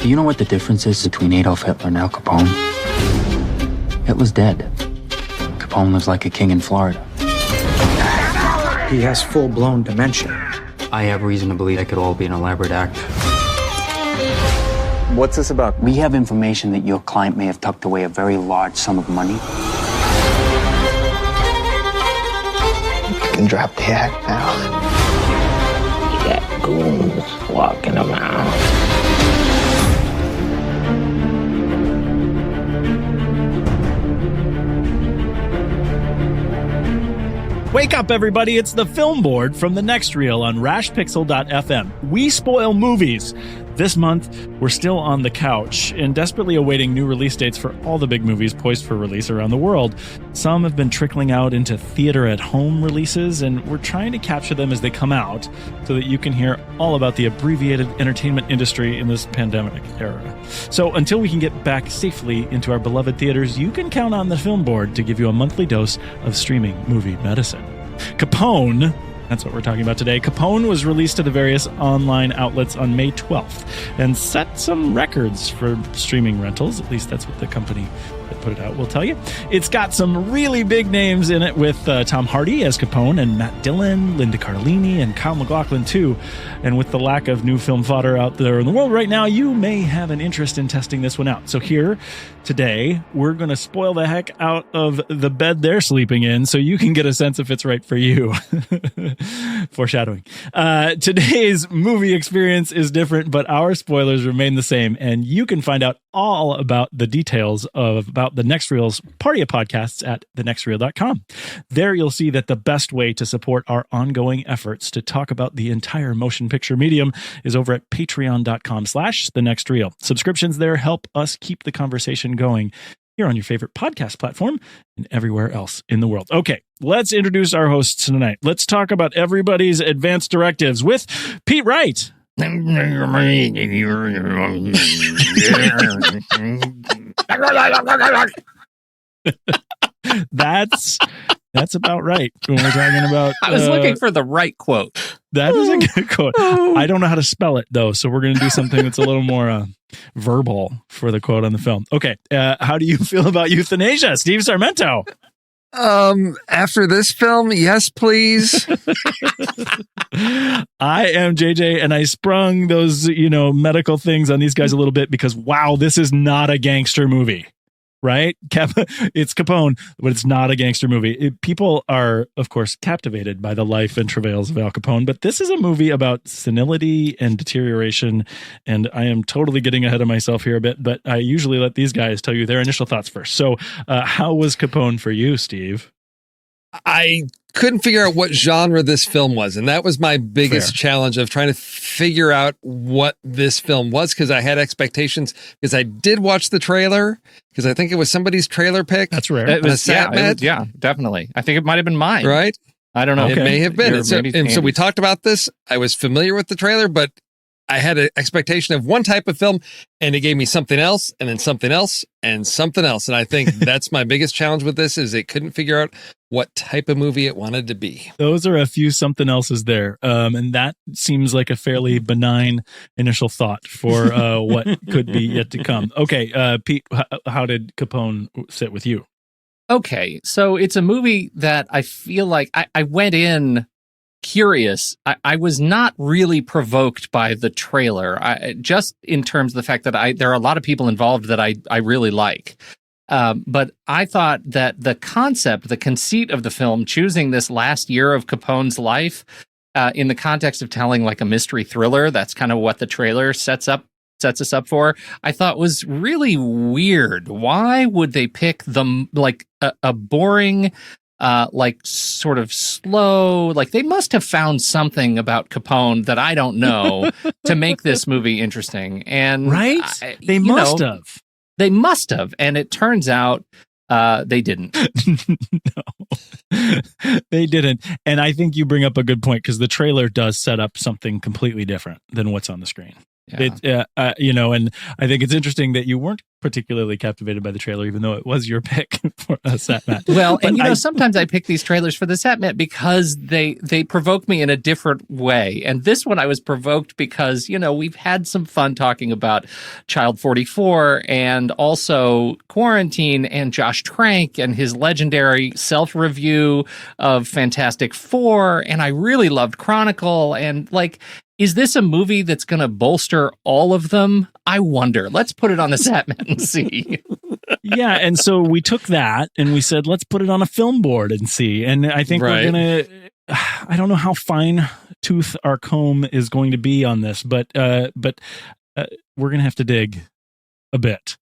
Do you know what the difference is between Adolf Hitler and Al Capone? Hitler's dead. Capone lives like a king in Florida. He has full-blown dementia. I have reason to believe it could all be an elaborate act. What's this about? We have information that your client may have tucked away a very large sum of money. You can drop the act now. You got goons walking around. Wake up, everybody. It's the Film Board from The Next Reel on rashpixel.fm. We spoil movies. This month, we're still on the couch and desperately awaiting new release dates for all the big movies poised for release around the world. Some have been trickling out into theater-at-home releases, and we're trying to capture them as they come out so that you can hear all about the abbreviated entertainment industry in this pandemic era. So until we can get back safely into our beloved theaters, you can count on the Film Board to give you a monthly dose of streaming movie medicine. Capone, that's what we're talking about today. Capone was released to the various online outlets on May 12th and set some records for streaming rentals. At least that's what the company that put it out will tell you. It's got some really big names in it with Tom Hardy as Capone and Matt Dillon, Linda Cardellini, and Kyle MacLachlan too. And with the lack of new film fodder out there in the world right now, you may have an interest in testing this one out. So here today, we're going to spoil the heck out of the bed they're sleeping in so you can get a sense if it's right for you. Foreshadowing. Today's movie experience is different, but our spoilers remain the same. And you can find out all about the details about The Next Reel's party of podcasts at thenextreel.com. There you'll see that the best way to support our ongoing efforts to talk about the entire motion picture medium is over at patreon.com/thenextreel. Subscriptions there help us keep the conversation going here on your favorite podcast platform and everywhere else in the world. Okay, let's introduce our hosts tonight. Let's talk about everybody's advanced directives with Pete Wright. That's about right when we're talking about. I was looking for the right quote. That is a good quote. I don't know how to spell it though, so we're going to do something that's a little more verbal for the quote on the film. Okay, how do you feel about euthanasia, Steve Sarmento? After this film, yes, please. I am JJ, and I sprung those, medical things on these guys a little bit because, wow, this is not a gangster movie, right? It's Capone, but it's not a gangster movie. People are, of course, captivated by the life and travails of Al Capone, but this is a movie about senility and deterioration, and I am totally getting ahead of myself here a bit, but I usually let these guys tell you their initial thoughts first. So how was Capone for you, Steve? I couldn't figure out what genre this film was, and that was my biggest challenge of trying to figure out what this film was, because I had expectations, because I did watch the trailer, because I think it was somebody's trailer pick. That's rare. It was, yeah, definitely. I think it might have been mine. Right? I don't know. It may have been. So we talked about this. I was familiar with the trailer, but I had an expectation of one type of film, and it gave me something else, and then something else, and something else. And I think that's my biggest challenge with this, is it couldn't figure out what type of movie it wanted to be. Those are a few something else's there. And that seems like a fairly benign initial thought for what could be yet to come. Okay, Pete, how did Capone sit with you? Okay, so it's a movie that I feel like I went in curious. I was not really provoked by the trailer, just in terms of the fact that there are a lot of people involved that I really like. But I thought that the concept, the conceit of the film, choosing this last year of Capone's life in the context of telling like a mystery thriller, that's kind of what the trailer sets us up for, I thought was really weird. Why would they pick a boring, sort of slow, like they must have found something about Capone that I don't know to make this movie interesting. And right? They must have. They must have, and it turns out they didn't. No, they didn't. And I think you bring up a good point, because the trailer does set up something completely different than what's on the screen. Yeah. And I think it's interesting that you weren't particularly captivated by the trailer, even though it was your pick for a set, Matt. Well, and sometimes I pick these trailers for the set, Matt, because they provoke me in a different way. And this one I was provoked because, we've had some fun talking about Child 44 and also Quarantine and Josh Trank and his legendary self-review of Fantastic Four. And I really loved Chronicle. And is this a movie that's going to bolster all of them? I wonder. Let's put it on the set, Matt, and see. Yeah, and so we took that and we said, let's put it on a film board and see. And I think we're going to, I don't know how fine tooth our comb is going to be on this, but we're going to have to dig a bit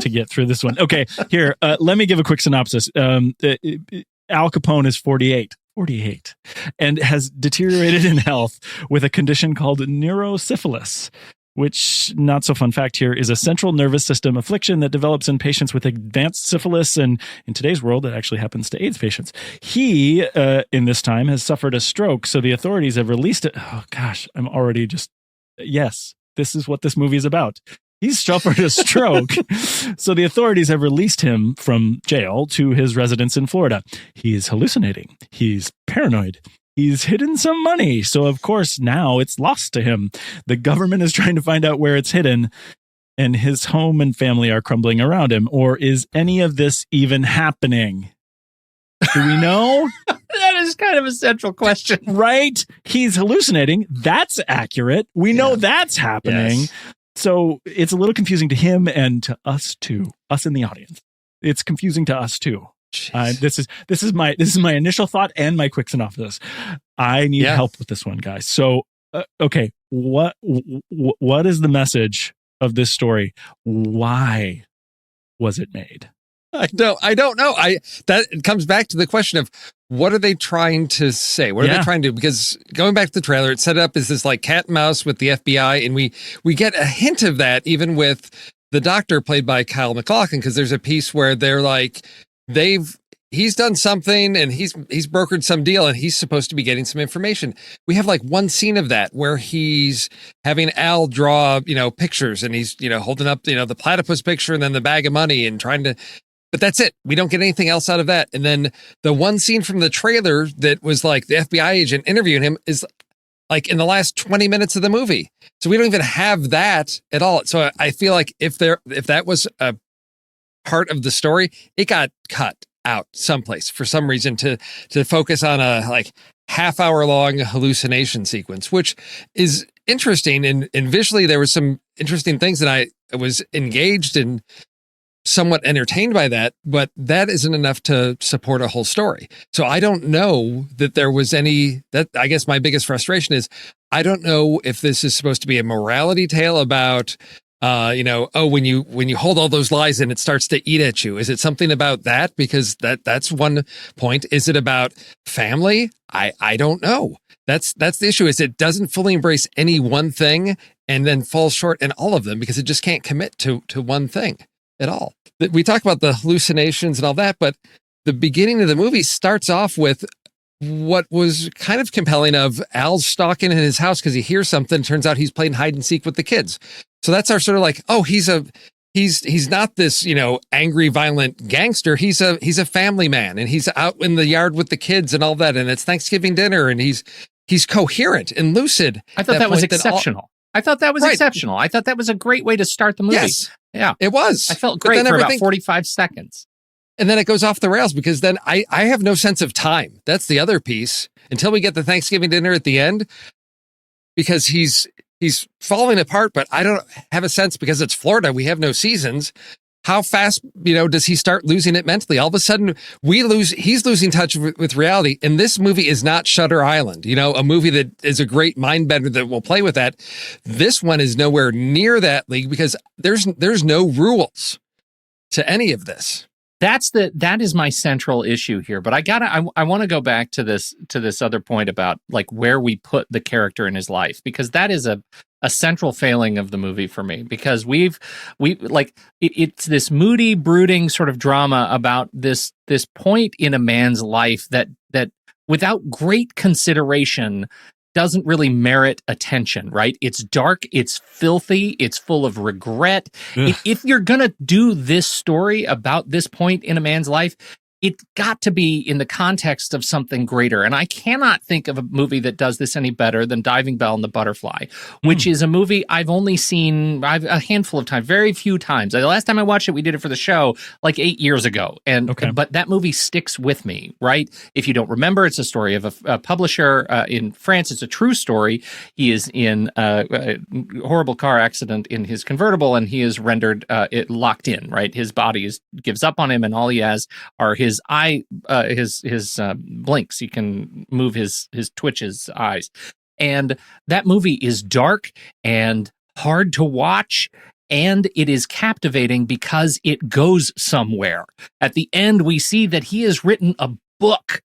to get through this one. Okay, here, let me give a quick synopsis. Al Capone is 48, and has deteriorated in health with a condition called neurosyphilis, which, not so fun fact here, is a central nervous system affliction that develops in patients with advanced syphilis, and in today's world, it actually happens to AIDS patients. He, in this time, has suffered a stroke, so the authorities have released it. Oh gosh, I'm already yes, this is what this movie is about. He's suffered a stroke, so the authorities have released him from jail to his residence in Florida. He's hallucinating. He's paranoid. He's hidden some money, so of course now it's lost to him. The government is trying to find out where it's hidden, and his home and family are crumbling around him. Or is any of this even happening? Do we know? That is kind of a central question. Right? He's hallucinating. That's accurate. We know that's happening. Yes. So it's a little confusing to him and to us too, us in the audience. It's confusing to us too. This is my initial thought and my quick synopsis. I need help with this one, guys. So, okay, what is the message of this story? Why was it made? I don't know. That comes back to the question of what are they trying to say? What are they trying to do? Because going back to the trailer, it's set up as this cat and mouse with the FBI, and we get a hint of that even with the doctor played by Kyle MacLachlan, because there's a piece where they're he's done something and he's brokered some deal and he's supposed to be getting some information. We have one scene of that where he's having Al draw, pictures, and he's, holding up, the platypus picture and then the bag of money and trying to, but that's it. We don't get anything else out of that. And then the one scene from the trailer that was the FBI agent interviewing him is in the last 20 minutes of the movie. So we don't even have that at all. So I feel like if that was a part of the story, it got cut out someplace for some reason to focus on a half-hour long hallucination sequence, which is interesting. And visually there was some interesting things, and I was engaged and somewhat entertained by that, but that isn't enough to support a whole story. So I don't know that there was I guess my biggest frustration is I don't know if this is supposed to be a morality tale about when you hold all those lies and it starts to eat at you. Is it something about that? Because that's one point. Is it about family? I don't know. That's the issue, is it doesn't fully embrace any one thing and then falls short in all of them because it just can't commit to one thing at all. We talk about the hallucinations and all that, but the beginning of the movie starts off with what was kind of compelling of Al stalking in his house because he hears something. Turns out he's playing hide and seek with the kids. So that's our sort of he's not this, angry, violent gangster. He's a family man, and he's out in the yard with the kids and all that. And it's Thanksgiving dinner, and he's coherent and lucid. I thought that was exceptional. I thought that was exceptional. I thought that was a great way to start the movie. Yes. Yeah, it was. I felt great for about 45 seconds. And then it goes off the rails because then I have no sense of time. That's the other piece until we get the Thanksgiving dinner at the end, because he's falling apart, but I don't have a sense because it's Florida. We have no seasons. How fast, does he start losing it mentally? All of a sudden he's losing touch with reality. And this movie is not Shutter Island, a movie that is a great mind bender that will play with that. This one is nowhere near that league because there's no rules to any of this. That is my central issue here. But I want to go back to this other point about where we put the character in his life, because that is a central failing of the movie for me, because it's this moody, brooding sort of drama about this point in a man's life that without great consideration doesn't really merit attention, right? It's dark, it's filthy, it's full of regret. If you're going to do this story about this point in a man's life, it's got to be in the context of something greater. And I cannot think of a movie that does this any better than Diving Bell and the Butterfly, which is a movie I've only seen a handful of times, very few times. The last time I watched it, we did it for the show like 8 years ago. But that movie sticks with me, right? If you don't remember, it's a story of a publisher in France. It's a true story. He is in a horrible car accident in his convertible, and he is rendered locked in, right? His body gives up on him, and all he has are his blinks. He can move his twitches eyes. And that movie is dark and hard to watch, and it is captivating because it goes somewhere. At the end, we see that he has written a book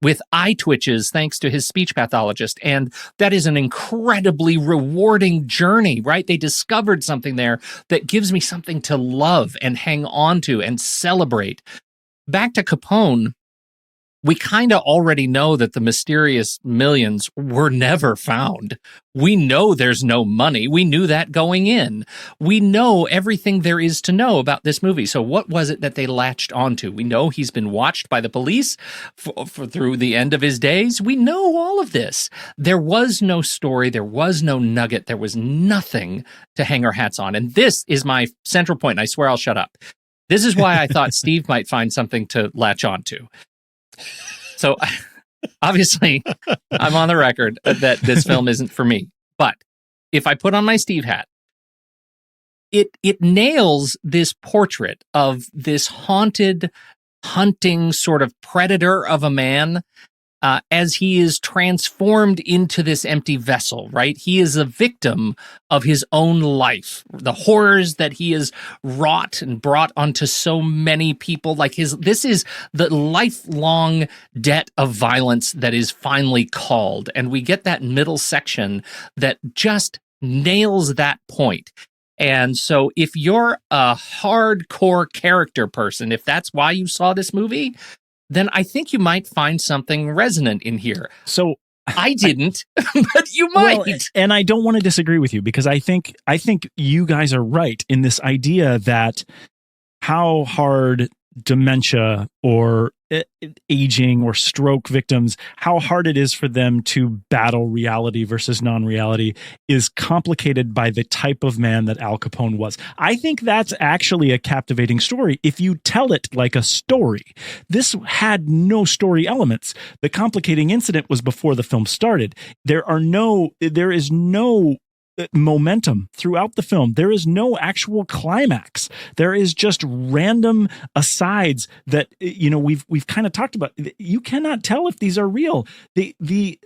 with eye twitches thanks to his speech pathologist. And that is an incredibly rewarding journey, right? They discovered something there that gives me something to love and hang on to and celebrate. Back to Capone, we kind of already know that the mysterious millions were never found. We know there's no money. We knew that going in. We know everything there is to know about this movie. So what was it that they latched onto? We know he's been watched by the police through the end of his days. We know all of this. There was no story. There was no nugget. There was nothing to hang our hats on. And this is my central point. I swear I'll shut up. This is why I thought Steve might find something to latch onto. So obviously, I'm on the record that this film isn't for me. But if I put on my Steve hat, it nails this portrait of this haunted, hunting sort of predator of a man as he is transformed into this empty vessel, right? He is a victim of his own life, the horrors that he has wrought and brought onto so many people. This is the lifelong debt of violence that is finally called. And we get that middle section that just nails that point. And so if you're a hardcore character person, if that's why you saw this movie, then I think you might find something resonant in here. So I didn't, but you might. Well, and I don't want to disagree with you, because I think you guys are right in this idea that how hard dementia or aging or stroke victims, how hard it is for them to battle reality versus non-reality is complicated by the type of man that Al Capone was. I think that's actually a captivating story if you tell it like a story. This had no story elements. The complicating incident was before the film started. There is no momentum throughout the film. There is no actual climax. There is just random asides that we've kind of talked about. You cannot tell if these are real. The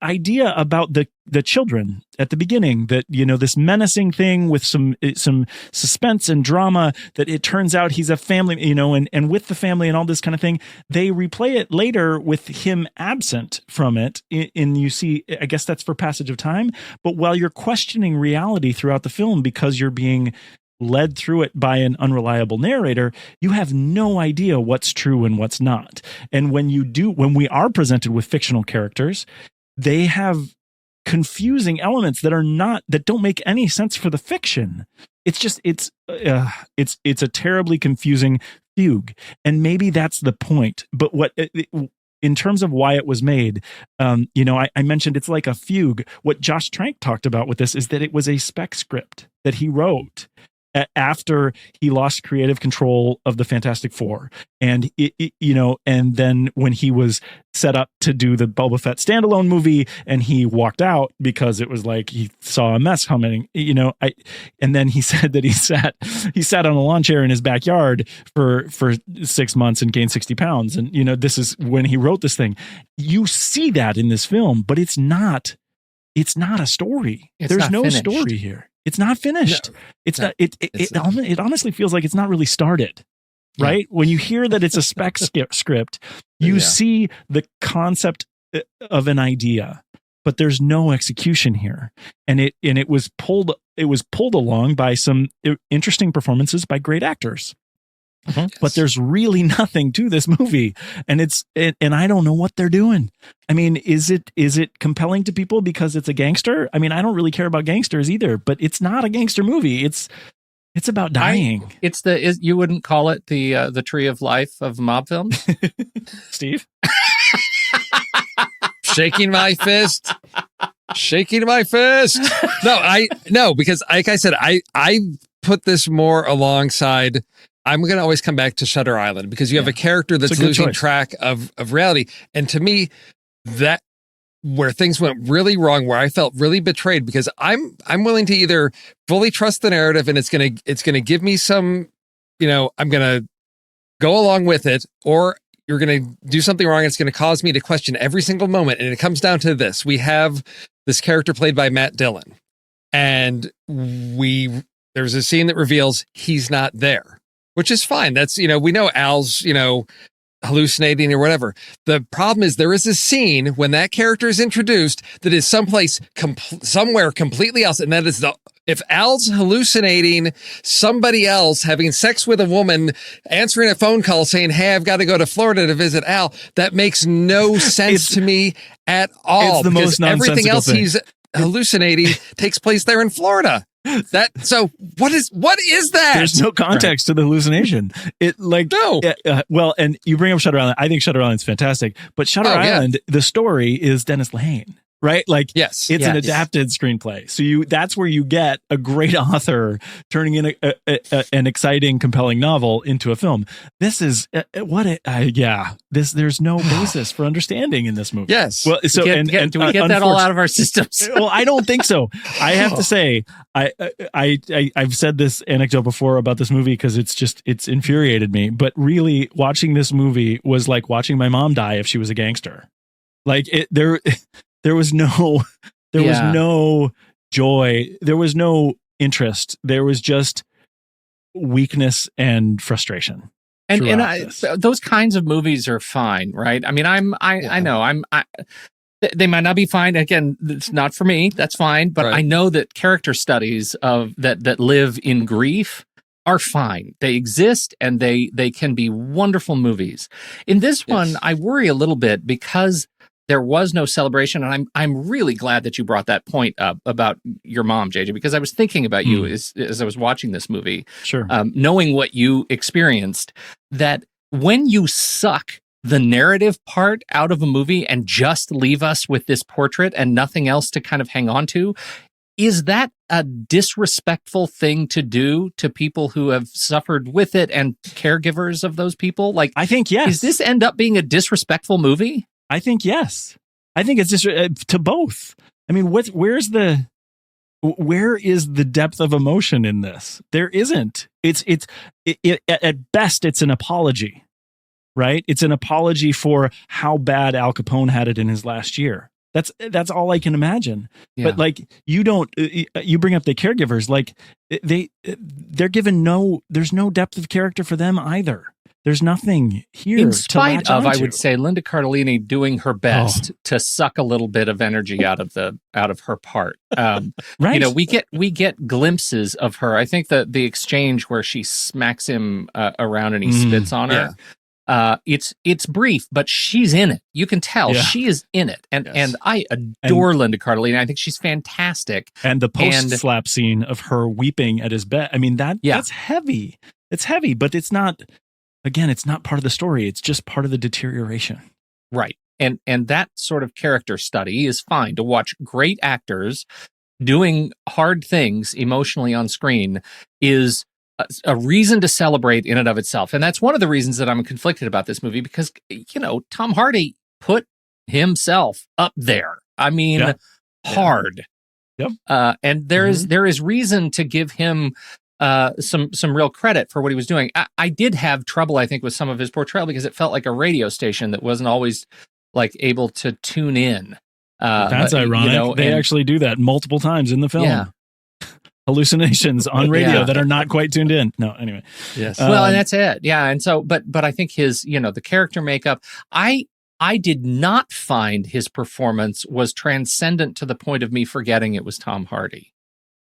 idea about the children at the beginning, that this menacing thing with some suspense and drama, that it turns out he's a family, and with the family and all this kind of thing. They replay it later with him absent from it, and you see, I guess that's for passage of time. But while you're questioning reality throughout the film because you're being led through it by an unreliable narrator, you have no idea what's true and what's not. And when we are presented with fictional characters, they have confusing elements that don't make any sense for the fiction. It's a terribly confusing fugue, and maybe that's the point. But in terms of why it was made, I mentioned it's like a fugue. What Josh Trank talked about with this is that it was a spec script that he wrote after he lost creative control of the Fantastic Four. And and then when he was set up to do the Boba Fett standalone movie, and he walked out because it was like he saw a mess coming, and then he said that he sat on a lawn chair in his backyard for 6 months and gained 60 pounds. And, this is when he wrote this thing. You see that in this film, but it's not a story. There's no story here. It's not finished. No, it's not. It honestly feels like it's not really started. Right? Yeah. When you hear that it's a spec script, you see the concept of an idea, but there's no execution here. And it was pulled along by some interesting performances by great actors. but there's really nothing to this movie, and I don't know what they're doing. I mean, is it compelling to people because it's a gangster? I mean, I don't really care about gangsters either, but it's not a gangster movie. It's about dying. You wouldn't call it the Tree of Life of mob films, Steve? Shaking my fist. No, because like I said, I put this more alongside. I'm going to always come back to Shutter Island because you have a character that's losing track of reality. And to me, that where things went really wrong, where I felt really betrayed, because I'm willing to either fully trust the narrative and it's going to give me some, I'm going to go along with it, or you're going to do something wrong. It's going to cause me to question every single moment. And it comes down to this. We have this character played by Matt Dillon, and there's a scene that reveals he's not there, which is fine. That's, we know Al's, hallucinating or whatever. The problem is there is a scene when that character is introduced that is somewhere completely else. And that is if Al's hallucinating somebody else having sex with a woman, answering a phone call saying, hey, I've got to go to Florida to visit Al, that makes no sense to me at all. It's the most nonsensical everything else thing. He's hallucinating takes place there in Florida. What is that? There's no context to the hallucination. Well, and you bring up Shutter Island. I think Shutter Island's fantastic, but Shutter Island, the story is Dennis Lehane, right? Like, it's an adapted screenplay. So that's where you get a great author turning in an exciting, compelling novel into a film. This is there's no basis for understanding in this movie. Yes. Well, so do we get that all out of our systems? Well, I don't think so. I have to say, I've said this anecdote before about this movie because it's infuriated me. But really, watching this movie was like watching my mom die if she was a gangster. Like there was no joy. There was no interest. There was just weakness and frustration. And those kinds of movies are fine, right? I mean, I know they might not be fine. Again, it's not for me. That's fine. But I know that character studies that live in grief are fine. They exist, and they can be wonderful movies. In this one, I worry a little bit because there was no celebration, and I'm really glad that you brought that point up about your mom, JJ, because I was thinking about you as I was watching this movie. Sure, knowing what you experienced, that when you suck the narrative part out of a movie and just leave us with this portrait and nothing else to kind of hang on to, is that a disrespectful thing to do to people who have suffered with it and caregivers of those people? Like, I think yes. Does this end up being a disrespectful movie? I think yes. I think it's just to both. I mean, where is the depth of emotion in this? There isn't. It's at best it's an apology, right? It's an apology for how bad Al Capone had it in his last year. That's all I can imagine. Yeah. But like, you bring up the caregivers, like they're given there's no depth of character for them either. There's nothing here. In spite of, onto. I would say, Linda Cardellini doing her best to suck a little bit of energy out of her part. Right. We get glimpses of her. I think the exchange where she smacks him around and he spits on her. It's brief, but she's in it. You can tell she is in it, and I adore Linda Cardellini. I think she's fantastic. And the post-slap scene of her weeping at his bed. I mean, that's heavy. It's heavy, but it's not. Again, it's not part of the story. It's just part of the deterioration. Right. And that sort of character study is fine. To watch great actors doing hard things emotionally on screen is a reason to celebrate in and of itself. And that's one of the reasons that I'm conflicted about this movie, because, Tom Hardy put himself up there. I mean, hard. Yep. And there is reason to give him some real credit for what he was doing. I did have trouble, I think, with some of his portrayal because it felt like a radio station that wasn't always like able to tune in. That's ironic. They actually do that multiple times in the film. Yeah. Hallucinations on radio that are not quite tuned in. No, anyway. Yes. Well, and that's it. Yeah. And so, but I think his, the character makeup, I did not find his performance was transcendent to the point of me forgetting it was Tom Hardy.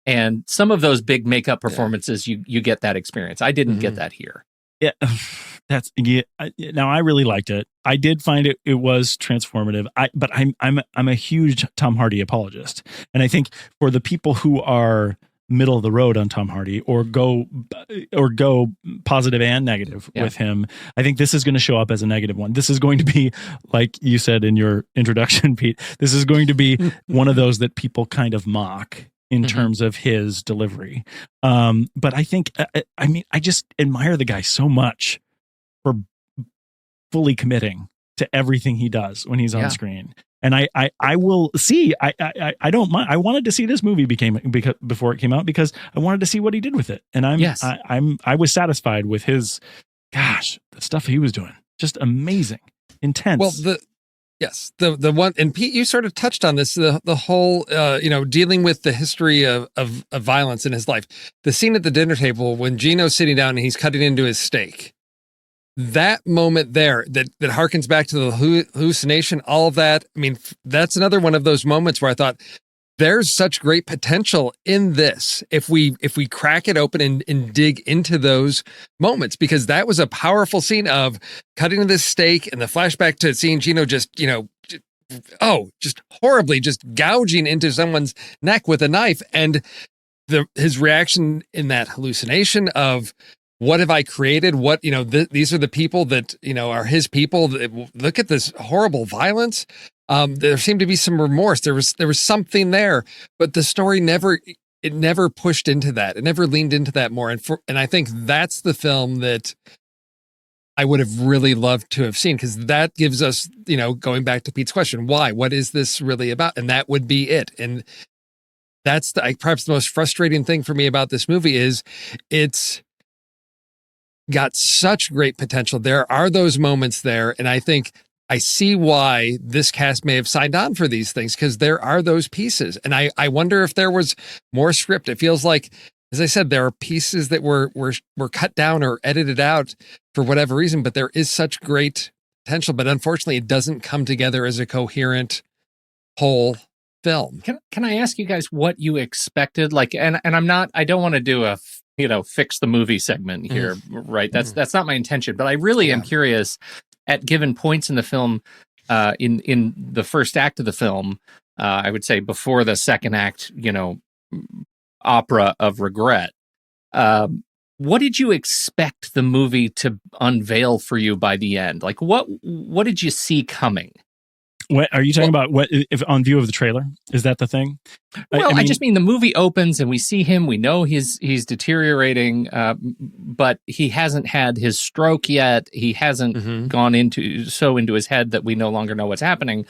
And some of those big makeup performances, you get that experience. I didn't get that here. Yeah, now I really liked it. I did find it was transformative. But I'm a huge Tom Hardy apologist, and I think for the people who are middle of the road on Tom Hardy or go positive and negative with him, I think this is going to show up as a negative one. This is going to be, like you said in your introduction, Pete, this is going to be one of those that people kind of mock in terms of his delivery. But I think, I just admire the guy so much for fully committing to everything he does when he's on screen. And I will see, I don't mind. I wanted to see this movie before it came out because I wanted to see what he did with it. And I was satisfied with his, the stuff he was doing. Just amazing, intense. Well, the one, and Pete, you sort of touched on this, the whole, dealing with the history of violence in his life. The scene at the dinner table when Gino's sitting down and he's cutting into his steak. That moment there that harkens back to the hallucination, all of that. I mean, that's another one of those moments where I thought there's such great potential in this if we crack it open and dig into those moments, because that was a powerful scene of cutting into this steak and the flashback to seeing Gino just horribly just gouging into someone's neck with a knife, and his reaction in that hallucination of, what have I created? What, these are the people that, are his people. Look at this horrible violence. There seemed to be some remorse. There was something there, but the story never pushed into that. It never leaned into that more. And I think that's the film that I would have really loved to have seen, because that gives us, going back to Pete's question, why? What is this really about? And that would be it. And that's perhaps the most frustrating thing for me about this movie is it's got such great potential. There are those moments there, and I think I see why this cast may have signed on for these things, because there are those pieces. And I wonder if there was more script. It feels like, as I said, there are pieces that were cut down or edited out for whatever reason, but there is such great potential. But unfortunately, it doesn't come together as a coherent whole film. Can I ask you guys what you expected? Like, and I don't want to do a fix the movie segment here, right? That's not my intention, but I really am curious at given points in the film, in the first act of the film, I would say before the second act, opera of regret. What did you expect the movie to unveil for you by the end? Like, what did you see coming? What are you talking about? What, if on view of the trailer? Is that the thing? Well, I just mean the movie opens and we see him. We know he's deteriorating, but he hasn't had his stroke yet. He hasn't gone into his head that we no longer know what's happening.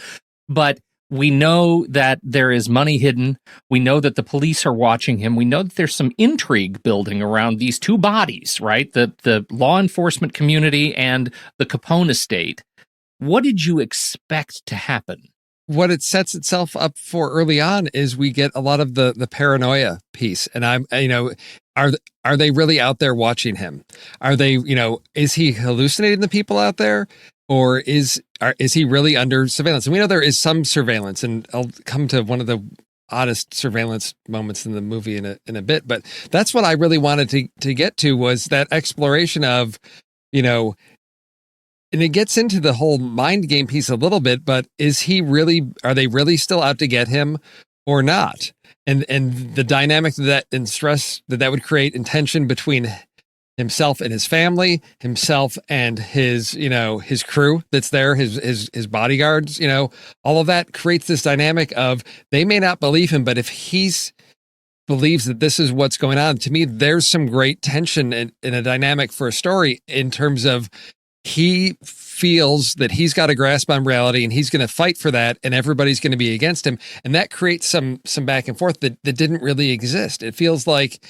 But we know that there is money hidden. We know that the police are watching him. We know that there's some intrigue building around these two bodies, right? The law enforcement community and the Capone estate. What did you expect to happen? What it sets itself up for early on is we get a lot of the paranoia piece. And are they really out there watching him? Are they, is he hallucinating the people out there? Or is he really under surveillance? And we know there is some surveillance, and I'll come to one of the oddest surveillance moments in the movie in a bit. But that's what I really wanted to get to, was that exploration of, and it gets into the whole mind game piece a little bit, but are they really still out to get him or not? And the dynamic and stress that would create, and tension between himself and his family, himself and his crew that's there, his bodyguards, all of that creates this dynamic of, they may not believe him, but if he's believes that this is what's going on, to me, there's some great tension in a dynamic for a story, in terms of, he feels that he's got a grasp on reality and he's going to fight for that, and everybody's going to be against him. And that creates some back and forth that didn't really exist. It feels like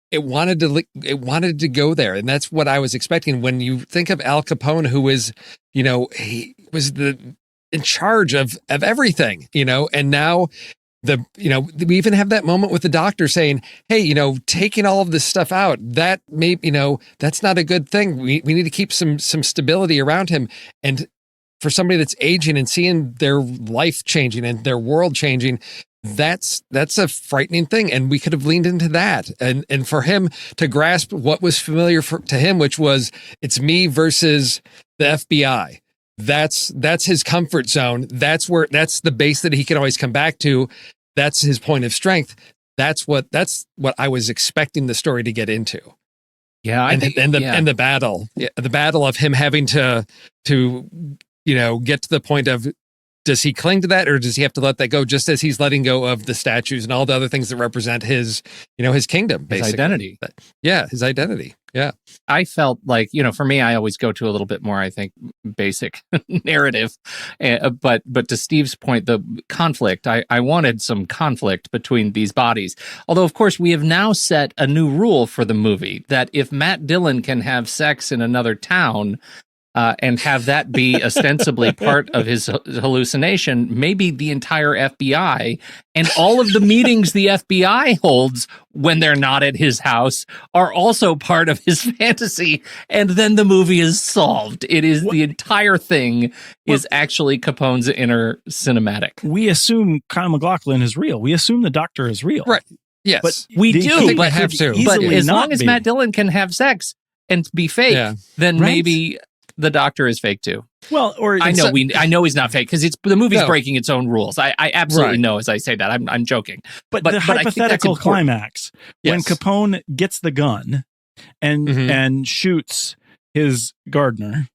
it wanted to go there. And that's what I was expecting. When you think of Al Capone, who was, he was in charge of everything, and now we even have that moment with the doctor saying, hey, taking all of this stuff out, that may, that's not a good thing. We need to keep some stability around him. And for somebody that's aging and seeing their life changing and their world changing, that's a frightening thing, and we could have leaned into that, and for him to grasp what was familiar to him, which was it's me versus the FBI. That's his comfort zone. That's the base that he can always come back to. That's his point of strength. That's what I was expecting the story to get into. Yeah, and the battle of him having to get to the point of, does he cling to that, or does he have to let that go, just as he's letting go of the statues and all the other things that represent his kingdom, basically. His identity. His identity. Yeah. I felt like, for me, I always go to a little bit more, I think, basic narrative. But to Steve's point, the conflict, I wanted some conflict between these bodies. Although, of course, we have now set a new rule for the movie that if Matt Dillon can have sex in another town, and have that be ostensibly part of his hallucination, maybe the entire FBI and all of the meetings the FBI holds when they're not at his house are also part of his fantasy, and then the movie is solved. It is the entire thing is actually Capone's inner cinematic. We assume Kyle MacLachlan is real. We assume the Doctor is real. Right. Yes. But we do. But have to. But as long as Matt Dillon can have sex and be fake, then maybe the Doctor is fake too. Well, or I know he's not fake because the movie's breaking its own rules. I absolutely know as I say that. I'm joking. But the hypothetical climax when Capone gets the gun and shoots his gardener,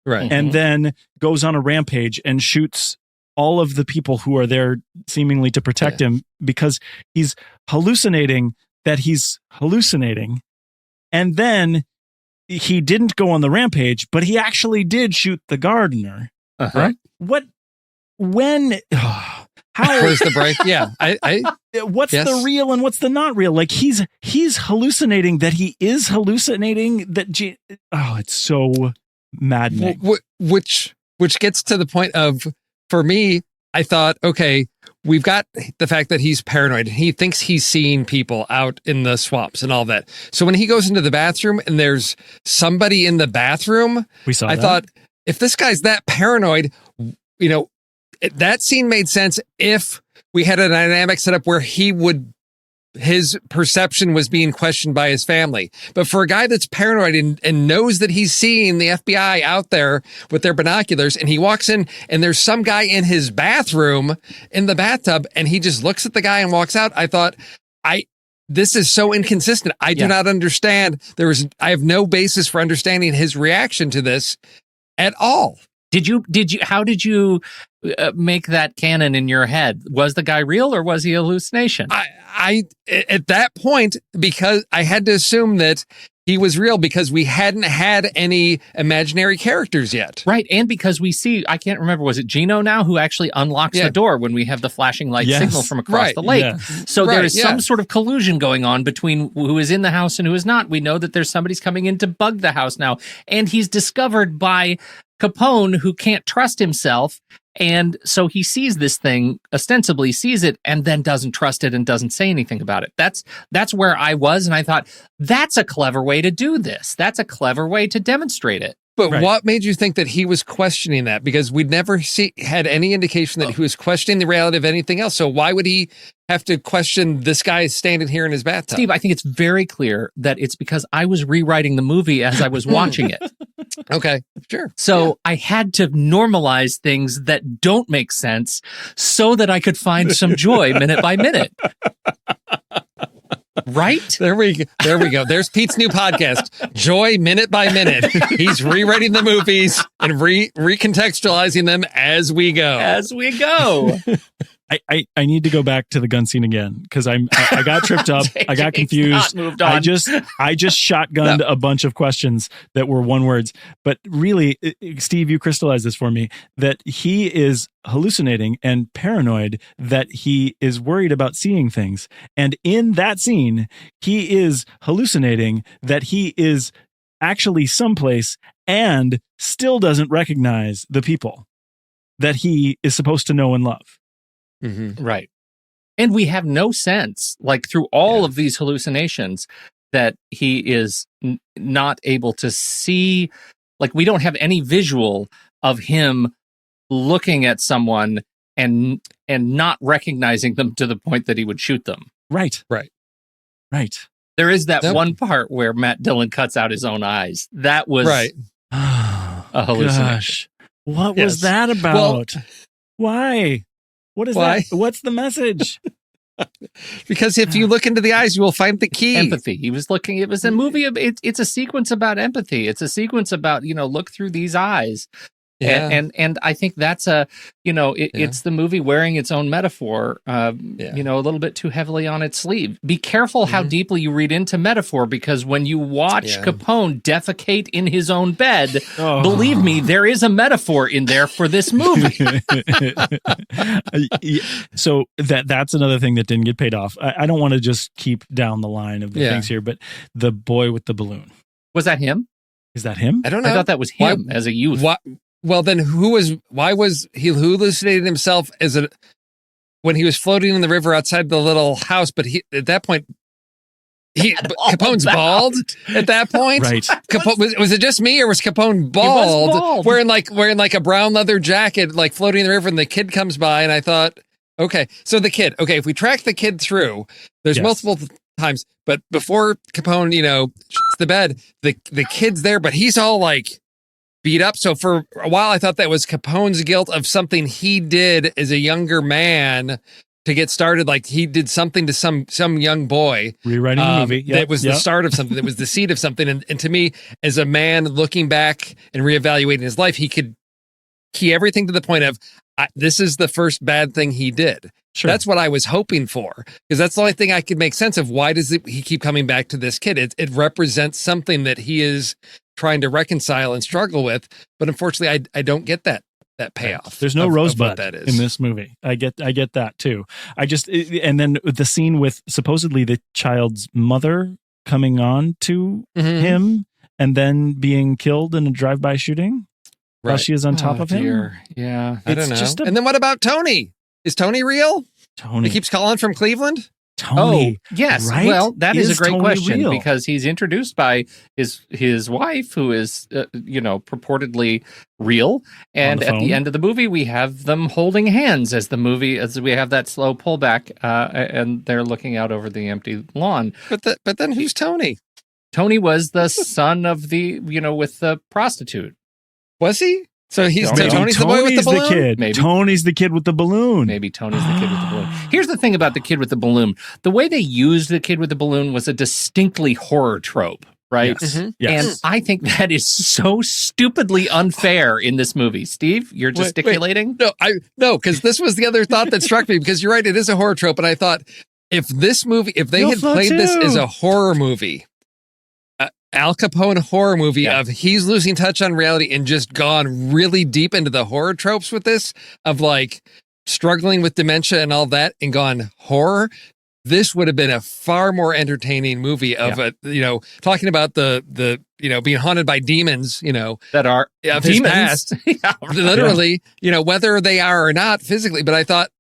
right, and then goes on a rampage and shoots all of the people who are there seemingly to protect him because he's hallucinating that he's hallucinating, and then he didn't go on the rampage, but he actually did shoot the gardener. Uh-huh. What? When? How? Where's the break? Yeah. What's the real and what's the not real? Like he's hallucinating that he is hallucinating that. It's so maddening. Which gets to the point of, for me, I thought, okay, we've got the fact that he's paranoid. He thinks he's seeing people out in the swamps and all that. So when he goes into the bathroom and there's somebody in the bathroom, I thought, if this guy's that paranoid, that scene made sense if we had a dynamic set up where his perception was being questioned by his family. But for a guy that's paranoid and knows that he's seeing the FBI out there with their binoculars, and he walks in and there's some guy in his bathroom in the bathtub and he just looks at the guy and walks out, I thought, this is so inconsistent. I do not understand. I have no basis for understanding his reaction to this at all. How did you make that canon in your head? Was the guy real or was he a hallucination? I at that point, because I had to assume that he was real because we hadn't had any imaginary characters yet. Right. And because we see, I can't remember, was it Gino now who actually unlocks the door when we have the flashing light signal from across the lake? Yeah. So there is some sort of collusion going on between who is in the house and who is not. We know that there's somebody's coming in to bug the house now. And he's discovered by Capone, who can't trust himself. And so he sees this thing, ostensibly sees it, and then doesn't trust it and doesn't say anything about it. That's where I was, and I thought, that's a clever way to do this. That's a clever way to demonstrate it. But what made you think that he was questioning that? Because we'd never had any indication that he was questioning the reality of anything else. So why would he have to question this guy standing here in his bathtub? Steve, I think it's very clear that it's because I was rewriting the movie as I was watching it. Okay, sure. So I had to normalize things that don't make sense so that I could find some joy minute by minute. Right? There we go. There's Pete's new podcast, Joy Minute by Minute. He's rewriting the movies and recontextualizing them as we go. As we go. I need to go back to the gun scene again because I got tripped up. I got confused. I just shotgunned a bunch of questions that were one words. But really, Steve, you crystallized this for me, that he is hallucinating and paranoid, that he is worried about seeing things. And in that scene, he is hallucinating that he is actually someplace and still doesn't recognize the people that he is supposed to know and love. Mm-hmm. Right. And we have no sense, like through all of these hallucinations, that he is not able to see, like we don't have any visual of him looking at someone and not recognizing them to the point that he would shoot them. Right. There is that one part where Matt Dillon cuts out his own eyes. That was right. A hallucination. What was that about? Well, why? What is why? that? What's the message? Because if you look into the eyes, you will find the key. Empathy. He was looking. It was a movie. It's a sequence about empathy. It's a sequence about look through these eyes. Yeah. And I think that's it's the movie wearing its own metaphor, a little bit too heavily on its sleeve. Be careful how deeply you read into metaphor, because when you watch Capone defecate in his own bed, believe me, there is a metaphor in there for this movie. So that's another thing that didn't get paid off. I don't want to just keep down the line of the things here, but the boy with the balloon. Was that him? Is that him? I don't know. I thought that was him as a youth. Well, then why was he hallucinated himself when he was floating in the river outside the little house? But at that point, Capone's bald at that point. Right. Capone, was it just me, or was Capone bald? He was bald. Wearing like a brown leather jacket, like floating in the river, and the kid comes by, and I thought, okay, so the kid, if we track the kid through, there's multiple times, but before Capone, shits the bed, the kid's there, but he's all like beat up. So for a while, I thought that was Capone's guilt of something he did as a younger man to get started. Like he did something to some young boy. Rewriting the movie. That was the start of something. That was the seed of something. And to me, as a man looking back and reevaluating his life, he could key everything to the point of, this is the first bad thing he did. Sure. That's what I was hoping for, because that's the only thing I could make sense of. Why does he keep coming back to this kid? It represents something that he is trying to reconcile and struggle with. But unfortunately, I don't get that payoff. There's no rosebud in this movie. I get that too. And then the scene with supposedly the child's mother coming on to him and then being killed in a drive-by shooting while she is on top of him. Yeah. I don't know. And then what about Tony? Is Tony real? Tony. He keeps calling from Cleveland? Tony. Oh, yes. Right? Well, that is a great Tony question real? Because he's introduced by his wife, who is, purportedly real. And at the end of the movie, we have them holding hands as we have that slow pullback, and they're looking out over the empty lawn. But then who's Tony? Tony was the son of with the prostitute. Was he? So Tony's the boy with the balloon? Kid. Maybe. Tony's the kid with the balloon. Maybe Tony's the kid with the balloon. Here's the thing about the kid with the balloon. The way they used the kid with the balloon was a distinctly horror trope, right? Yes. And Yes. I think that is so stupidly unfair in this movie. Steve, you're gesticulating? No, because this was the other thought that struck me, because you're right, it is a horror trope. And I thought, if they had played this as a horror movie, Al Capone horror movie of he's losing touch on reality and just gone really deep into the horror tropes with this, of like struggling with dementia and all that, and gone horror, this would have been a far more entertaining movie of talking about the being haunted by demons, that are of demons. his past, literally, whether they are or not physically. But I thought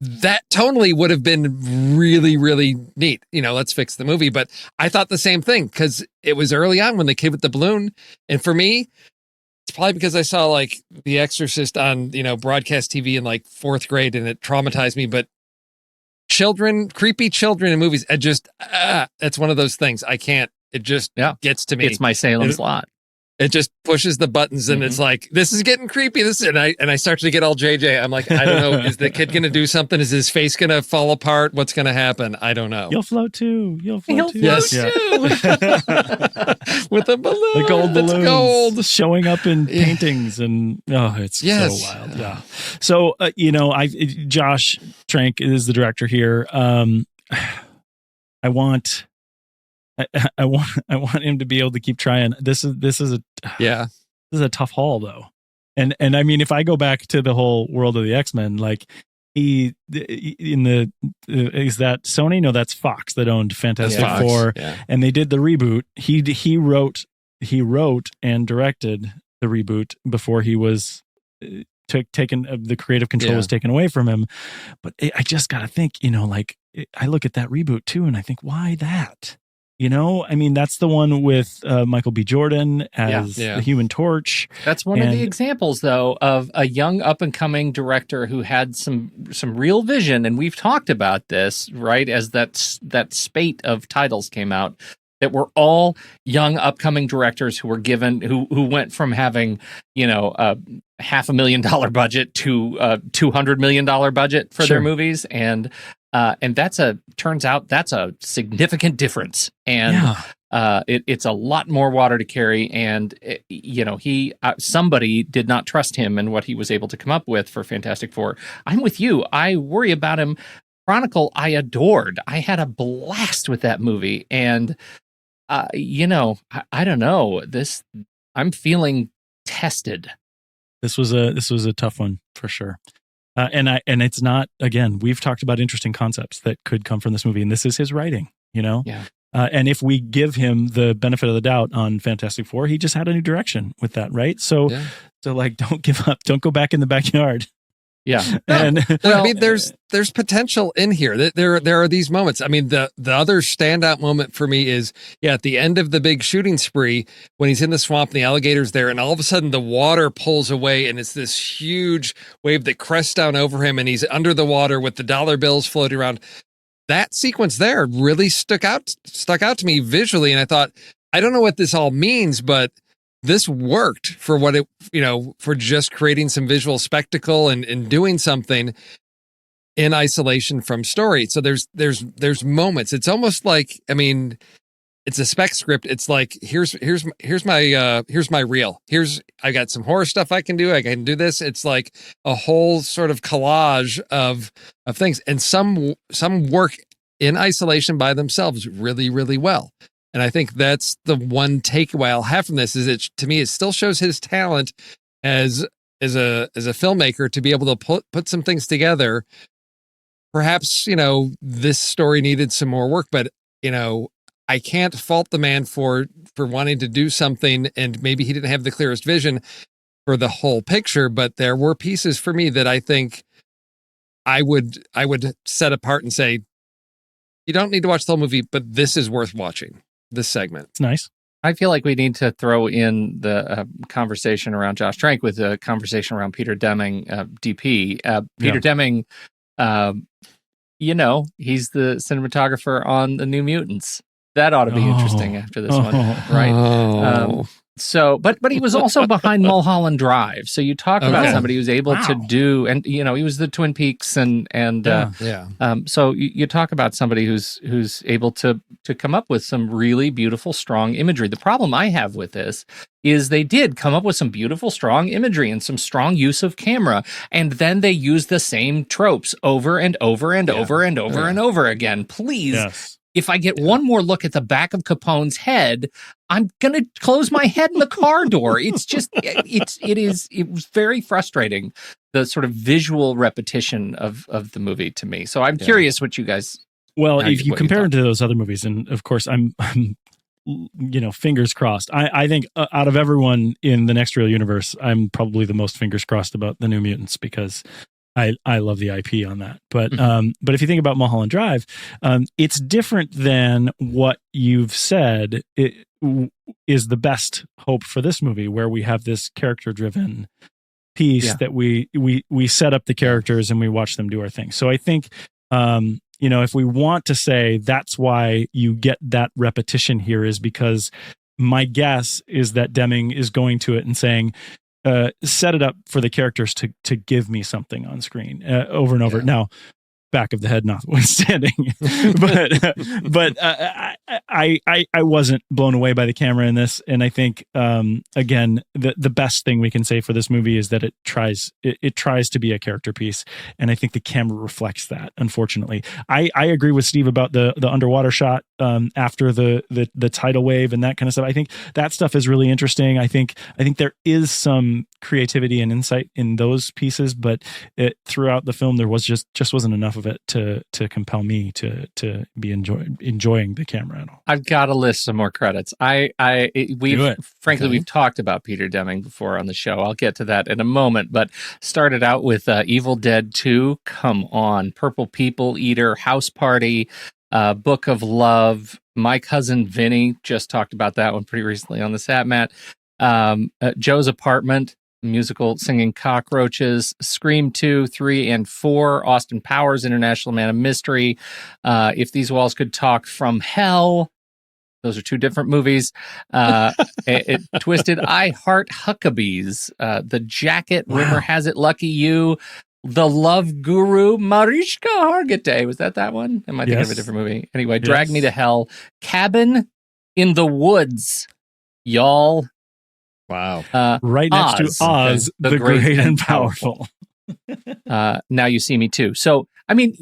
that tonally would have been really, really neat. Let's fix the movie. But I thought the same thing, because it was early on when the kid with the balloon. And for me, it's probably because I saw like The Exorcist on, broadcast TV in like 4th grade, and it traumatized me. But creepy children in movies, that's one of those things. I can't, it just gets to me. It's my Salem slot. It just pushes the buttons, and it's like, this is getting creepy. And I start to get all JJ. I'm like, I don't know. Is the kid going to do something? Is his face going to fall apart? What's going to happen? I don't know. You'll float too. Yes. Too. With a balloon. The gold balloons. Gold. Showing up in paintings, and it's so wild. Yeah. So, Josh Trank is the director here. I want him to be able to keep trying. This is a tough haul, though. And I mean, if I go back to the whole world of the X-Men, like is that Sony? No, that's Fox that owned Fantastic Four, and they did the reboot. He wrote and directed the reboot before he was taken. The creative control was taken away from him. But I just got to think, I look at that reboot too, and I think, why that? I mean, that's the one with Michael B. Jordan as Yeah. the Human Torch. That's one of the examples, though, of a young up-and-coming director who had some real vision, and we've talked about this, right, as that spate of titles came out, that were all young, upcoming directors who were given, who went from having, a $500,000 budget to a $200 million budget for their movies, and turns out that's a significant difference, and it's a lot more water to carry, and somebody did not trust him and what he was able to come up with for Fantastic Four. I'm with you. I worry about him. Chronicle, I adored. I had a blast with that movie, and I don't know. I'm feeling tested. This was a tough one for sure. And it's not, again, we've talked about interesting concepts that could come from this movie, and this is his writing, Yeah. And if we give him the benefit of the doubt on Fantastic Four, he just had a new direction with that, right? So like, don't give up, don't go back in the backyard. Yeah. And I mean, there's potential in here. There are these moments. I mean, the other standout moment for me is, at the end of the big shooting spree, when he's in the swamp and the alligator's there, and all of a sudden the water pulls away and it's this huge wave that crests down over him, and he's under the water with the dollar bills floating around. That sequence there really stuck out to me visually, and I thought, I don't know what this all means, but this worked for what it, for just creating some visual spectacle and doing something in isolation from story. So there's moments. It's almost like, I mean, it's a spec script. It's like, here's my reel. I got some horror stuff I can do. I can do this. It's like a whole sort of collage of things, and some work in isolation by themselves really, really well. And I think that's the one takeaway I'll have from this, is to me, it still shows his talent as a filmmaker to be able to put some things together. Perhaps, this story needed some more work, but, I can't fault the man for wanting to do something, and maybe he didn't have the clearest vision for the whole picture, but there were pieces for me that I think I would set apart and say, you don't need to watch the whole movie, but this is worth watching. This segment. It's nice. I feel like we need to throw in the conversation around Josh Trank with a conversation around Peter Deming, DP. Peter Deming, he's the cinematographer on The New Mutants. That ought to be interesting after this one, right? But he was also behind Mulholland Drive. So you talk about somebody who's able to do, and he was the Twin Peaks, and so you talk about somebody who's able to come up with some really beautiful, strong imagery. The problem I have with this is they did come up with some beautiful, strong imagery and some strong use of camera, and then they use the same tropes over and over and over and over and over again. Please. Yes. If I get one more look at the back of Capone's head, I'm going to close my head in the car door. It's just, it was very frustrating, the sort of visual repetition of the movie to me. So I'm curious what you guys. Well, if you compare it to those other movies, and of course I'm fingers crossed. I think out of everyone in the Next Real universe, I'm probably the most fingers crossed about The New Mutants, because I love the IP on that. But but if you think about Mulholland Drive, it's different than what you've said is the best hope for this movie, where we have this character-driven piece that we set up the characters and we watch them do our thing. So I think, if we want to say that's why you get that repetition here, is because my guess is that Deming is going to it and saying, set it up for the characters to give me something on screen over and over. Now, back of the head notwithstanding, but I wasn't blown away by the camera in this, and I think again the best thing we can say for this movie is that it tries to be a character piece, and I think the camera reflects that. Unfortunately, I agree with Steve about the underwater shot after the tidal wave and that kind of stuff. I think that stuff is really interesting. I think there is some creativity and insight in those pieces, but throughout the film there was just wasn't enough of it to compel me to be enjoying the camera at all. I've got to list some more credits. We've talked about Peter Deming before on the show. I'll get to that in a moment, but started out with Evil Dead 2. Come on. Purple People Eater, House Party, Book of Love, My Cousin Vinny, just talked about that one pretty recently on the Sat Mat. Joe's Apartment, musical Singing Cockroaches, Scream 2, 3, and 4, Austin Powers, International Man of Mystery, If These Walls Could Talk, From Hell. Those are two different movies. Twisted, I Heart Huckabees, The Jacket, Rumor Has It, Lucky You, The Love Guru, Mariska Hargitay. Was that one? Am I thinking of a different movie? Anyway, Drag Me to Hell, Cabin in the Woods, y'all. Wow. Right next to Oz, the Great and Powerful. Now You See Me Too. So, I mean,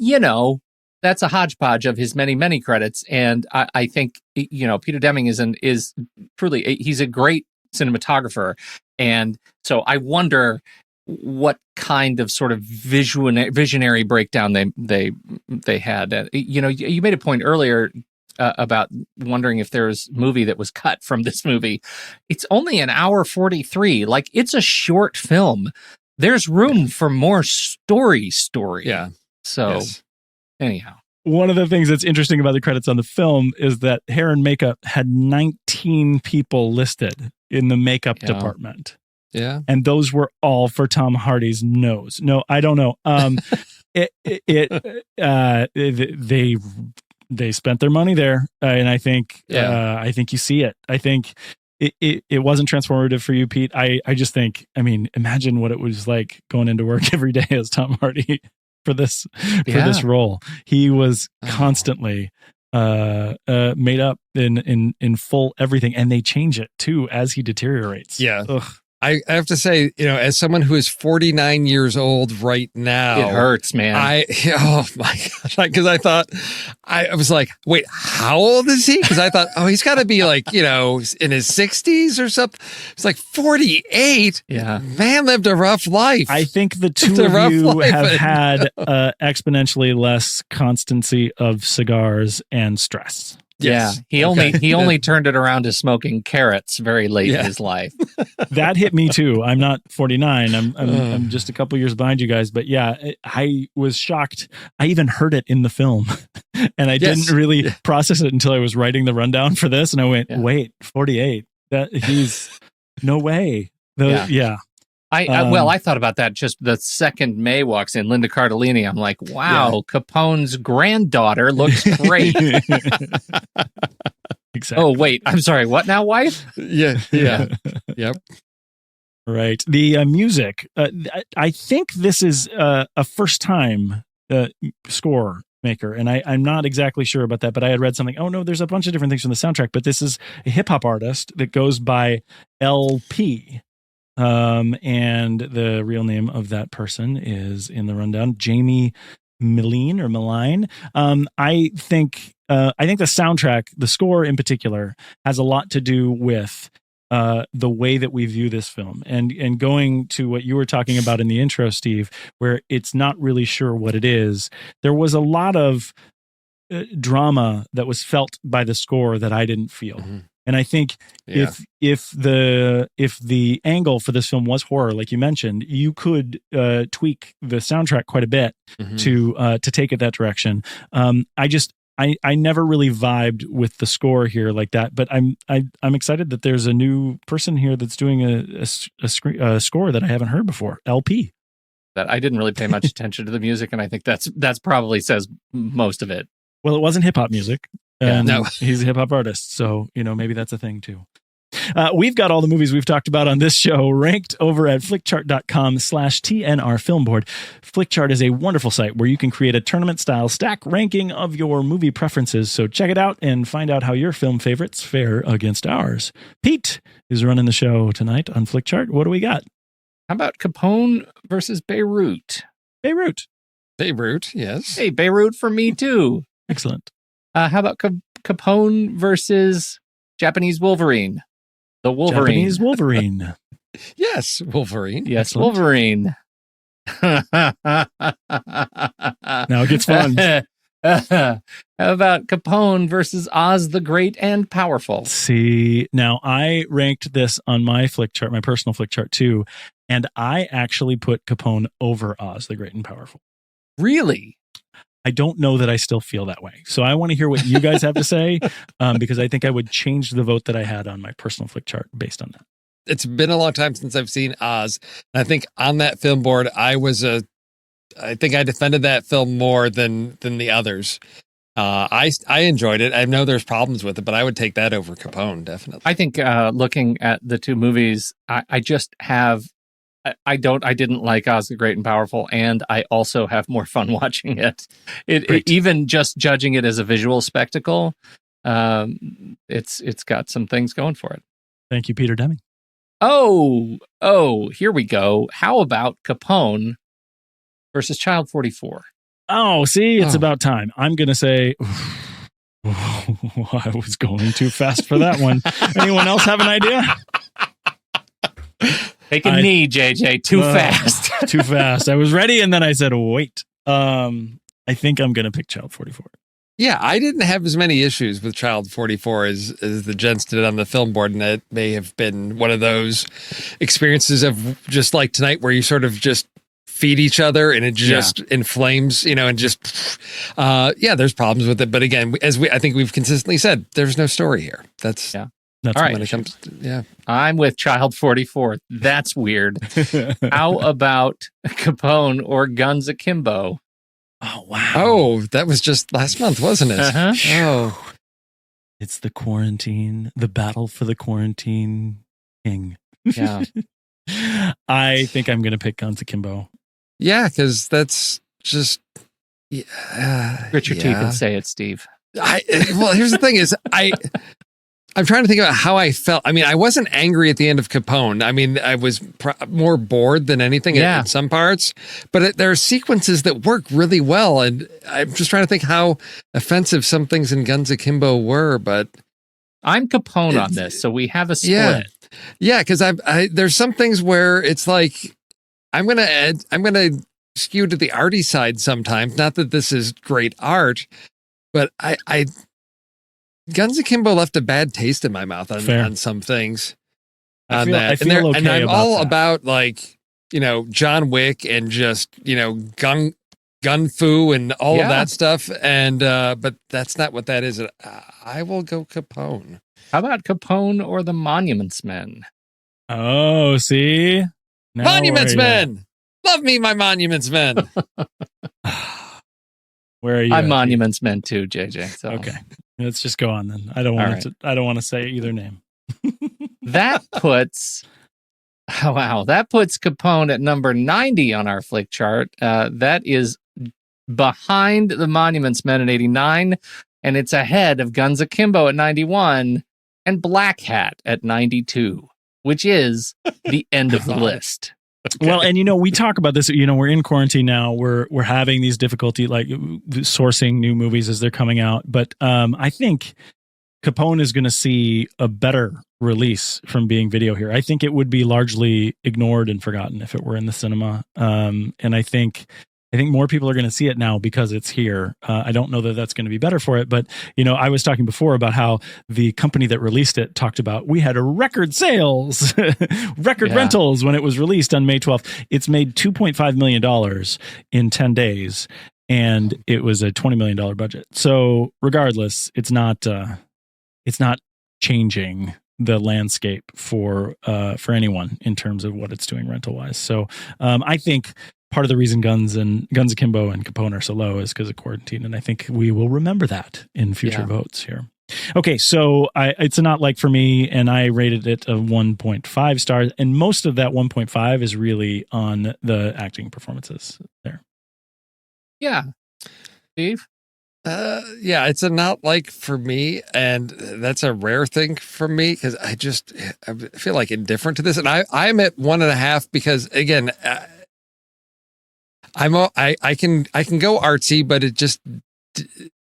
that's a hodgepodge of his many, many credits. And I think, Peter Deming is truly, he's a great cinematographer. And so I wonder what kind of sort of visionary breakdown they had. You made a point earlier about wondering if there's a movie that was cut from this movie. It's only an hour 43. Like, it's a short film. There's room for more story. Yeah. So anyhow. One of the things that's interesting about the credits on the film is that hair and makeup had 19 people listed in the makeup department. Yeah. And those were all for Tom Hardy's nose. No, I don't know. They spent their money there, and I think you see it. I think it wasn't transformative for you, Pete. I just think, imagine what it was like going into work every day as Tom Hardy for this role. He was constantly made up in full everything, and they change it too as he deteriorates. Yeah. Ugh. I have to say, as someone who is 49 years old right now, it hurts, man. Oh my gosh. Because I was like, wait, how old is he? Because I thought, he's got to be like, in his 60s or something. It's like 48. Yeah. Man lived a rough life. I think the two of you have had exponentially less constancy of cigars and stress. Yes. Yeah, he only turned it around to smoking carrots very late in his life. That hit me too. I'm not 49. I'm just a couple years behind you guys. But I was shocked. I even heard it in the film, and I didn't really process it until I was writing the rundown for this. And I went, "Wait, 48? That he's no way." I thought about that just the second May walks in, Linda Cardellini. I'm like, wow, Capone's granddaughter looks great. Exactly. Oh, wait, I'm sorry. What now, wife? Yeah. Yep. Right. The music. I think this is a first time score maker, and I'm not exactly sure about that, but I had read something. Oh no, there's a bunch of different things from the soundtrack, but this is a hip hop artist that goes by LP. And the real name of that person is in the rundown, Jamie Milline. I think the soundtrack, the score in particular, has a lot to do with the way that we view this film, and going to what you were talking about in the intro, Steve, where it's not really sure what it is. There was a lot of drama that was felt by the score that I didn't feel. Mm-hmm. And I think if the angle for this film was horror, like you mentioned, you could tweak the soundtrack quite a bit to take it that direction. I never really vibed with the score here like that, but I'm excited that there's a new person here that's doing a score that I haven't heard before. LP. That I didn't really pay much attention to the music, and I think that's probably says most of it. Well, it wasn't hip hop music. And he's a hip hop artist. So, maybe that's a thing too. We've got all the movies we've talked about on this show ranked over at flickchart.com/TNR Film Board. Flickchart is a wonderful site where you can create a tournament style stack ranking of your movie preferences. So check it out and find out how your film favorites fare against ours. Pete is running the show tonight on Flickchart. What do we got? How about Capone versus Beirut? Beirut, yes. Hey, Beirut for me too. Excellent. How about Capone versus Japanese Wolverine? The Wolverine. Japanese Wolverine. Yes, Wolverine. Yes, Excellent. Wolverine. Now it gets fun. How about Capone versus Oz the Great and Powerful? See, now I ranked this on my Flickchart, my personal Flickchart too, and I actually put Capone over Oz the Great and Powerful. Really? I don't know that I still feel that way. So I want to hear what you guys have to say, because I think I would change the vote that I had on my personal flick chart based on that. It's been a long time since I've seen Oz. And I think on that film board, I think I defended that film more than the others. I enjoyed it. I know there's problems with it, but I would take that over Capone, definitely. I think looking at the two movies, I didn't like Oz the Great and Powerful, and I also have more fun watching it. It even just judging it as a visual spectacle, it's got some things going for it. Thank you, Peter Deming. Oh, here we go. How about Capone versus Child 44? Oh, see, it's about time. I'm going to say, I was going too fast for that one. Anyone else have an idea? Take a knee, JJ. Too fast. Too fast. I was ready, and then I said, wait. I think I'm going to pick Child 44. Yeah, I didn't have as many issues with Child 44 as the gents did on the film board, and that may have been one of those experiences of just like tonight where you sort of just feed each other and it just inflames, and just, there's problems with it. But again, I think we've consistently said, there's no story here. That's all right. When it comes I'm with Child 44. That's weird. How about Capone or Guns Akimbo? Oh, wow. Oh, that was just last month, wasn't it? Uh-huh. Oh, it's the battle for the quarantine king. Yeah. I think I'm going to pick Guns Akimbo. Yeah, because that's just... Grit your teeth and say it, Steve. Well, here's the thing is, I'm trying to think about how I felt. I mean, I wasn't angry at the end of Capone. I mean, I was more bored than anything in some parts. But there are sequences that work really well. And I'm just trying to think how offensive some things in Guns Akimbo were. But I'm Capone on this, so we have a split. Yeah, because there's some things where it's like I'm gonna skew to the arty side sometimes. Not that this is great art, but I Guns Akimbo left a bad taste in my mouth on some things. I feel okay and I'm about all that. about like John Wick and just gun fu and all of that stuff. And but that's not what that is. I will go Capone. How about Capone or the Monuments Men? Oh, see? Now Monuments Men! Love me, my Monuments Men! Where are you? I'm Monuments Men too, JJ. So. Okay. Let's just go on then. I don't want to say either name. That puts Capone at number 90 on our flick chart. That is behind the Monuments Men at 89, and it's ahead of Guns Akimbo at 91 and Black Hat at 92, which is the end of the list. Okay. Well, and we talk about this, we're in quarantine now. We're having these difficulty like sourcing new movies as they're coming out. But I think Capone is going to see a better release from being video here. I think it would be largely ignored and forgotten if it were in the cinema. And I think more people are going to see it now because it's here. I don't know that that's going to be better for it, but I was talking before about how the company that released it talked about we had a record sales, record rentals when it was released on May 12th. It's made $2.5 million in 10 days, and it was a $20 million budget. So regardless, it's not changing the landscape for anyone in terms of what it's doing rental wise. So I think part of the reason Guns Akimbo and Capone are so low is because of quarantine, and I think we will remember that in future votes here. Okay, so it's a not like for me, and I rated it a 1.5 stars, and most of that 1.5 is really on the acting performances there. Yeah, Steve. Yeah, it's a not like for me, and that's a rare thing for me because I feel like indifferent to this, and I'm at 1.5 because again. I can go artsy, but it just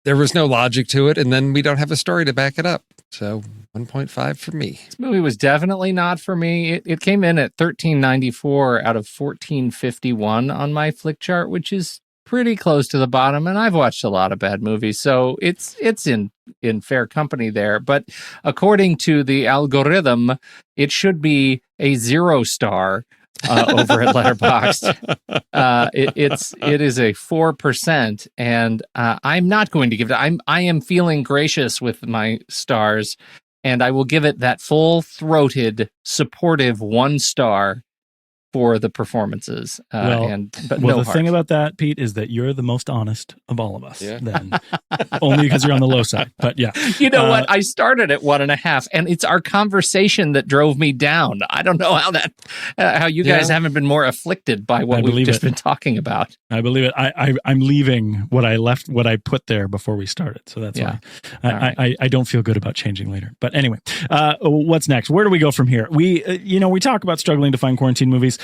there was no logic to it, and then we don't have a story to back it up. So 1.5 for me. This movie was definitely not for me. It came in at 1394 out of 1451 on my flick chart, which is pretty close to the bottom. And I've watched a lot of bad movies, so it's in fair company there. But according to the algorithm, it should be a 0 star. over at Letterboxd. It is a 4%, and I'm not going to give it. I am feeling gracious with my stars, and I will give it that full-throated, supportive 1 star for the performances. The thing about that, Pete, is that you're the most honest of all of us. Yeah. Then, only because you're on the low side. But yeah, you know what? I started at 1.5, and it's our conversation that drove me down. I don't know how you guys haven't been more afflicted by what we've just been talking about. I believe it. I'm leaving what I put there before we started. So that's why I don't feel good about changing later. But anyway, what's next? Where do we go from here? We talk about struggling to find quarantine movies.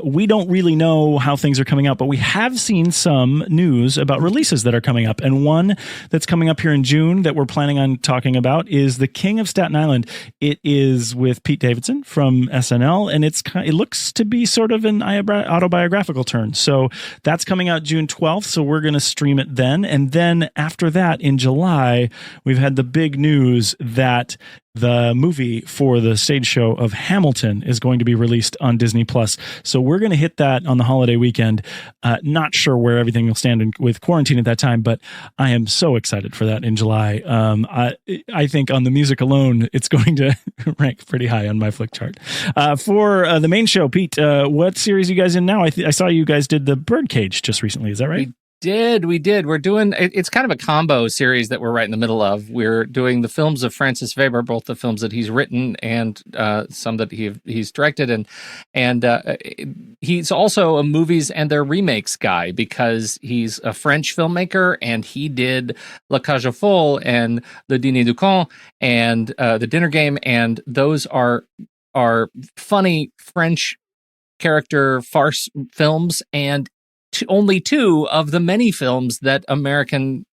We don't really know how things are coming out, but we have seen some news about releases that are coming up. And one that's coming up here in June that we're planning on talking about is The King of Staten Island. It is with Pete Davidson from SNL, and it looks to be sort of an autobiographical turn. So that's coming out June 12th. So we're going to stream it then. And then after that, in July, we've had the big news that the movie for the stage show of Hamilton is going to be released on Disney Plus. So we're going to hit that on the holiday weekend. Not sure where everything will stand with quarantine at that time, but I am so excited for that in July. I think on the music alone, it's going to rank pretty high on my Flick chart. For the main show, Pete, what series are you guys in now? I saw you guys did the Birdcage just recently. Is that right? We did. We're doing, it's kind of a combo series that we're right in the middle of. We're doing the films of Francis Weber, both the films that he's written and some that he's directed. And he's also a movies and their remakes guy because he's a French filmmaker, and he did La Cage aux Folles and Le Dîner du Con and The Dinner Game. And those are funny French character farce films, and only 2 of the many films that American,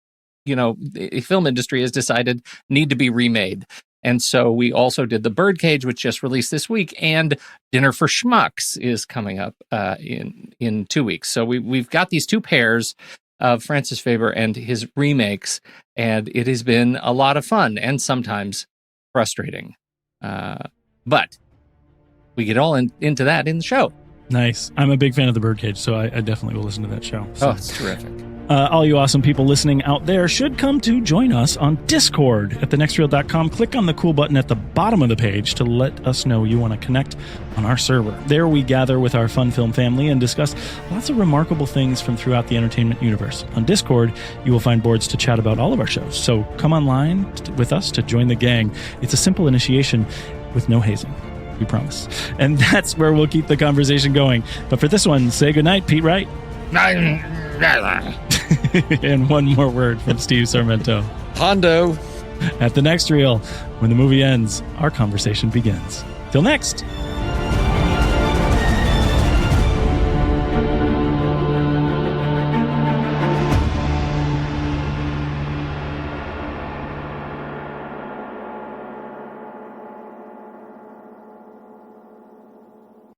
film industry has decided need to be remade. And so we also did The Birdcage, which just released this week, and Dinner for Schmucks is coming up in 2 weeks. So we've got these 2 pairs of Francis Weber and his remakes, and it has been a lot of fun and sometimes frustrating. But we get all into that in the show. Nice. I'm a big fan of The Birdcage, so I definitely will listen to that show. So. Oh, it's terrific. All you awesome people listening out there should come to join us on Discord at thenextreel.com. Click on the cool button at the bottom of the page to let us know you want to connect on our server. There we gather with our fun film family and discuss lots of remarkable things from throughout the entertainment universe. On Discord, you will find boards to chat about all of our shows. So come online with us to join the gang. It's a simple initiation with no hazing. We promise. And that's where we'll keep the conversation going. But for this one, say goodnight, Pete Wright. And one more word from Steve Sarmento. Hondo. At the next reel, when the movie ends, our conversation begins. Till next.